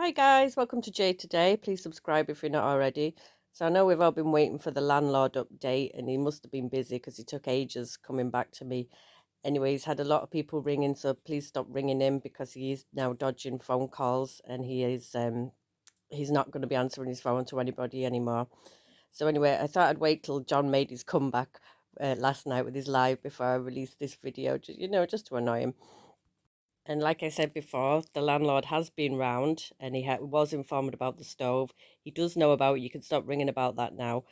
Hi guys, welcome to Jay Today. Please subscribe if you're not already. So I know we've all been waiting for the landlord update and he must have been busy because he took ages coming back to me. Anyway, he's had a lot of people ringing, so please stop ringing him because he is now dodging phone calls and he's not going to be answering his phone to anybody anymore. So anyway, I thought I'd wait till John made his comeback last night with his live before I released this video, just to annoy him. And like I said before, the landlord has been round and was informed about the stove. He does know about it. You can stop ringing about that now.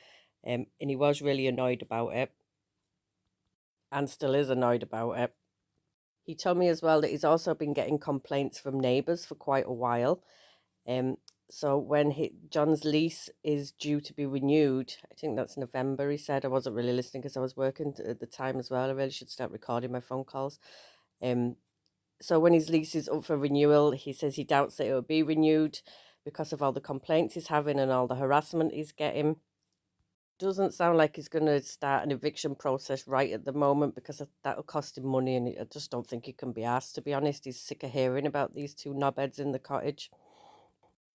And he was really annoyed about it and still is annoyed about it. He told me as well that he's also been getting complaints from neighbours for quite a while. Um, so when John's lease is due to be renewed, I think that's November, he said. I wasn't really listening because I was working at the time as well. I really should start recording my phone calls. So when his lease is up for renewal, he says he doubts that it will be renewed because of all the complaints he's having and all the harassment he's getting. Doesn't sound like he's going to start an eviction process right at the moment because that'll cost him money, and I just don't think he can be asked, to be honest. He's sick of hearing about these two knobheads in the cottage.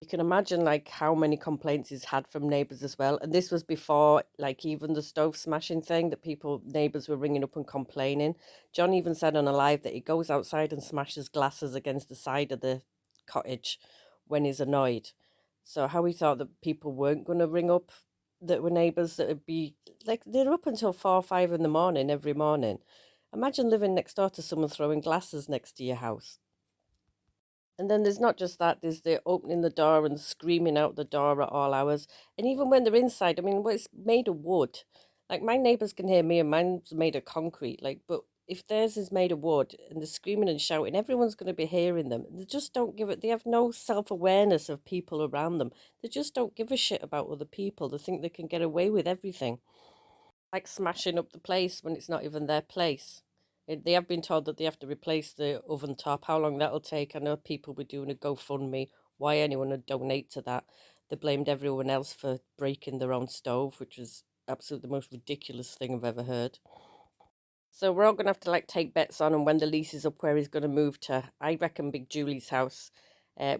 You can imagine like how many complaints he's had from neighbours as well. And this was before like even the stove smashing thing that neighbours were ringing up and complaining. John even said on a live that he goes outside and smashes glasses against the side of the cottage when he's annoyed. So how he thought that people weren't going to ring up that were neighbours that would be like they're up until 4 or 5 in the morning every morning. Imagine living next door to someone throwing glasses next to your house. And then there's not just that, there's the opening the door and screaming out the door at all hours. And even when they're inside, I mean, well, it's made of wood. Like my neighbours can hear me and mine's made of concrete. But if theirs is made of wood and they're screaming and shouting, everyone's going to be hearing them. They just don't give it, they have no self awareness of people around them. They just don't give a shit about other people. They think they can get away with everything. Like smashing up the place when it's not even their place. They have been told that they have to replace the oven top. How long that'll take, I know people were doing a GoFundMe. Why anyone would donate to that? They blamed everyone else for breaking their own stove, which was absolutely the most ridiculous thing I've ever heard. So we're all going to have to like take bets on and when the lease is up where he's going to move to. I reckon Big Julie's house,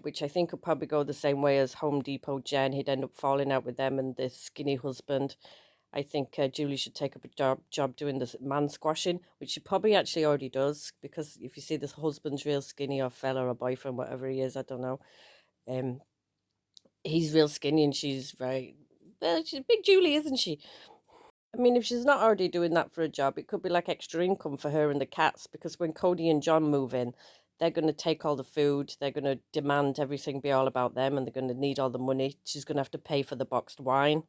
which I think would probably go the same way as Home Depot Jen. He'd end up falling out with them and the skinny husband. I think Julie should take up a job doing this man squashing, which she probably actually already does, because if you see this husband's real skinny or fella or boyfriend, whatever he is, I don't know. He's real skinny and she's very, well, she's Big Julie, isn't she? I mean, if she's not already doing that for a job, it could be like extra income for her and the cats, because when Cody and John move in, they're going to take all the food, they're going to demand everything be all about them, and they're going to need all the money. She's going to have to pay for the boxed wine.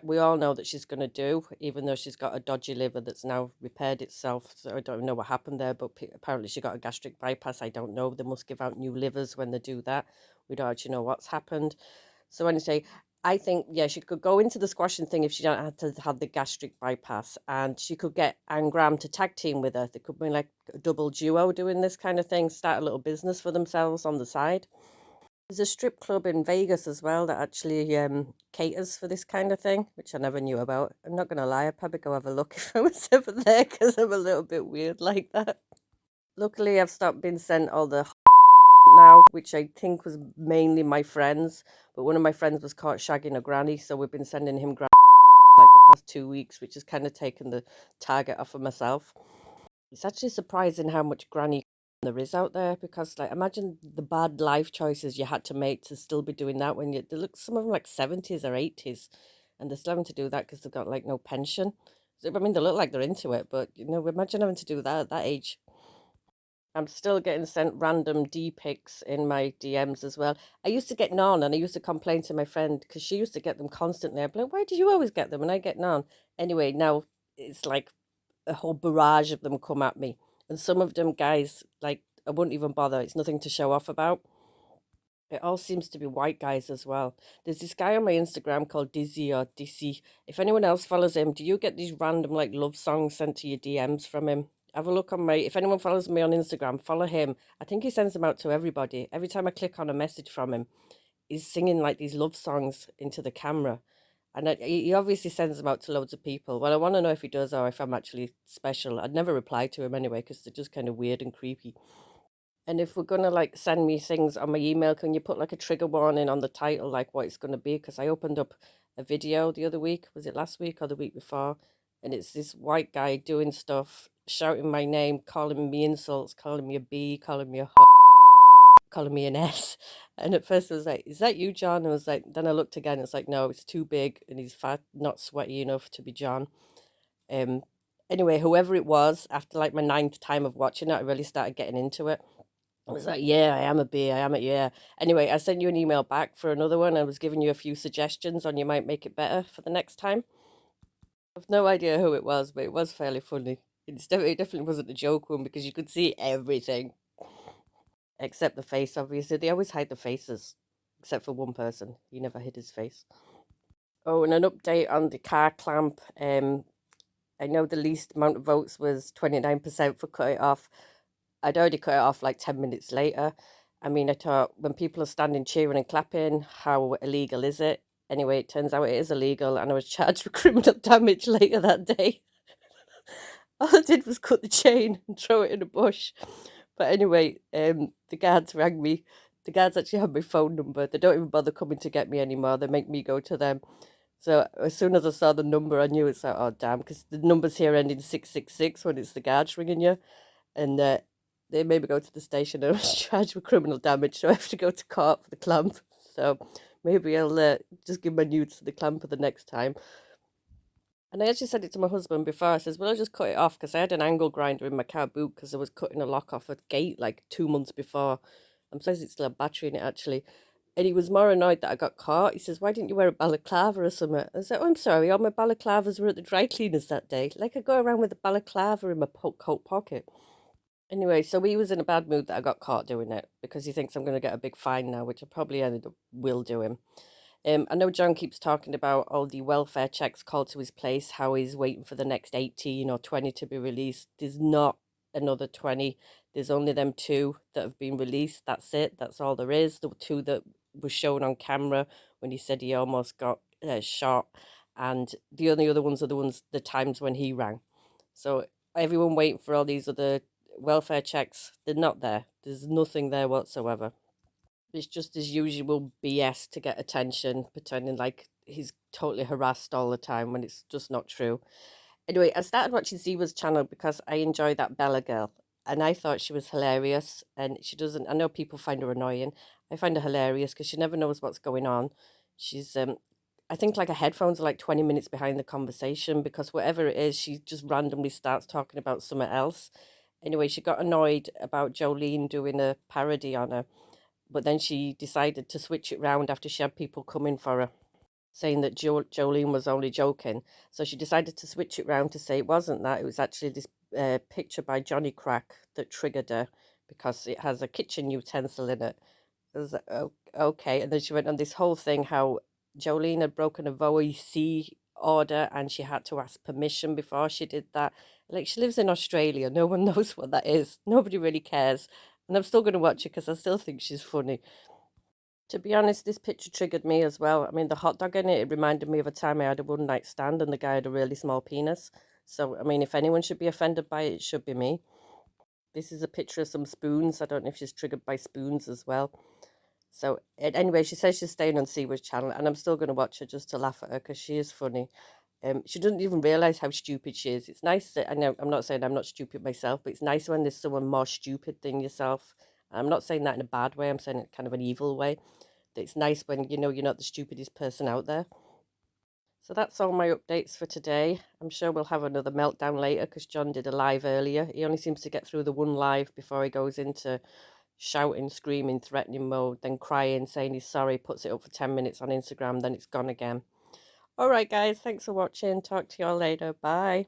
We all know that she's going to do, even though she's got a dodgy liver that's now repaired itself. So I don't know what happened there, but apparently she got a gastric bypass. I don't know. They must give out new livers when they do that. We don't actually know what's happened. So anyway, I think, yeah, she could go into the squashing thing if she don't have to have the gastric bypass, and she could get Anne Graham to tag team with her. They could be like a double duo doing this kind of thing, start a little business for themselves on the side. There's a strip club in Vegas as well that actually caters for this kind of thing, which I never knew about. I'm not going to lie, I'd probably go have a look if I was ever there because I'm a little bit weird like that. Luckily, I've stopped being sent all the now, which I think was mainly my friends. But one of my friends was caught shagging a granny, so we've been sending him like the past 2 weeks, which has kind of taken the target off of myself. It's actually surprising how much granny there is out there, because like imagine the bad life choices you had to make to still be doing that when they look, some of them like 70s or 80s, and they're still having to do that because they've got like no pension. So, I mean, they look like they're into it, but imagine having to do that at that age. I'm still getting sent random D pics in my DMs as well. I used to get none, and I used to complain to my friend because she used to get them constantly. I'd be like, why do you always get them and I get none? Anyway, now it's like a whole barrage of them come at me. And some of them guys, like, I wouldn't even bother. It's nothing to show off about. It all seems to be white guys as well. There's this guy on my Instagram called Dizzy or Dizzy. If anyone else follows him, do you get these random like love songs sent to your DMs from him? Have a look on if anyone follows me on Instagram, follow him. I think he sends them out to everybody. Every time I click on a message from him, he's singing like these love songs into the camera. And he obviously sends them out to loads of people. Well, I want to know if he does or if I'm actually special. I'd never reply to him anyway because they're just kind of weird and creepy. And if we're gonna like send me things on my email, can you put like a trigger warning on the title, like what it's gonna be? Because I opened up a video the other week, was it last week or the week before? And it's this white guy doing stuff, shouting my name, calling me insults, calling me a B, calling me a calling me an S. And at first I was like, "Is that you, John?" And I was like, then I looked again. It's like, no, it's too big, and he's fat, not sweaty enough to be John. Um. Anyway, whoever it was, after like my ninth time of watching it, I really started getting into it. I was like, yeah, I am a bee. I am a yeah. Anyway, I sent you an email back for another one. I was giving you a few suggestions on you might make it better for the next time. I've no idea who it was, but it was fairly funny. It definitely wasn't a joke one because you could see everything except the face. Obviously, they always hide the faces, except for one person. He never hid his face. Oh, and an update on the car clamp. I know the least amount of votes was 29% for cut it off. I'd already cut it off like 10 minutes later. I mean, I thought when people are standing cheering and clapping, how illegal is it? Anyway, it turns out it is illegal, and I was charged with criminal damage later that day. All I did was cut the chain and throw it in a bush. But anyway, the guards rang me. The guards actually have my phone number. They don't even bother coming to get me anymore. They make me go to them. So as soon as I saw the number, I knew it's like, oh damn, because the numbers here end in 666 when it's the guards ringing you. And they made me go to the station. I was charged with criminal damage, so I have to go to court for the clamp. So maybe I'll just give my nudes to the clamper the next time. And I actually said it to my husband before. I says, well, I'll just cut it off because I had an angle grinder in my car boot because I was cutting a lock off a gate like 2 months before. I'm surprised it's still a battery in it actually. And he was more annoyed that I got caught. He says, why didn't you wear a balaclava or something? I said, oh, I'm sorry, all my balaclavas were at the dry cleaners that day. Like I go around with a balaclava in my coat pocket. Anyway, so he was in a bad mood that I got caught doing it because he thinks I'm going to get a big fine now, which I probably ended up will do him. I know John keeps talking about all the welfare checks called to his place, how he's waiting for the next 18 or 20 to be released. There's not another 20. There's only them two that have been released. That's it. That's all there is. The two that were shown on camera when he said he almost got shot. And the only other ones are the times when he rang. So everyone waiting for all these other welfare checks, they're not there. There's nothing there whatsoever. It's just his usual BS to get attention, pretending like he's totally harassed all the time when it's just not true. Anyway, I started watching Ziva's channel because I enjoy that Bella girl. And I thought she was hilarious. And she doesn't, I know people find her annoying. I find her hilarious because she never knows what's going on. She's, I think like her headphones are like 20 minutes behind the conversation because whatever it is, she just randomly starts talking about something else. Anyway, she got annoyed about Jolene doing a parody on her, but then she decided to switch it round after she had people coming for her, saying that Jolene was only joking. So she decided to switch it round to say it wasn't that. It was actually this picture by Johnny Crack that triggered her because it has a kitchen utensil in it. I was like, oh, okay. And then she went on this whole thing how Jolene had broken a VOEC order and she had to ask permission before she did that. Like, she lives in Australia. No one knows what that is. Nobody really cares. And I'm still going to watch it because I still think she's funny. To be honest, this picture triggered me as well. I mean, the hot dog in it, it reminded me of a time I had a one night stand and the guy had a really small penis. So, I mean, if anyone should be offended by it, it should be me. This is a picture of some spoons. I don't know if she's triggered by spoons as well. So, anyway, she says she's staying on Siwa's channel, and I'm still going to watch her just to laugh at her because she is funny. She doesn't even realize how stupid she is. It's nice that, I know I'm not saying I'm not stupid myself, but it's nice when there's someone more stupid than yourself. I'm not saying that in a bad way. I'm saying it kind of an evil way. It's nice when you know you're not the stupidest person out there. So that's all my updates for today. I'm sure we'll have another meltdown later because John did a live earlier. He only seems to get through the one live before he goes into shouting, screaming, threatening mode, then crying, saying he's sorry, puts it up for 10 minutes on Instagram, then it's gone again. All right, guys, thanks for watching. Talk to y'all later. Bye.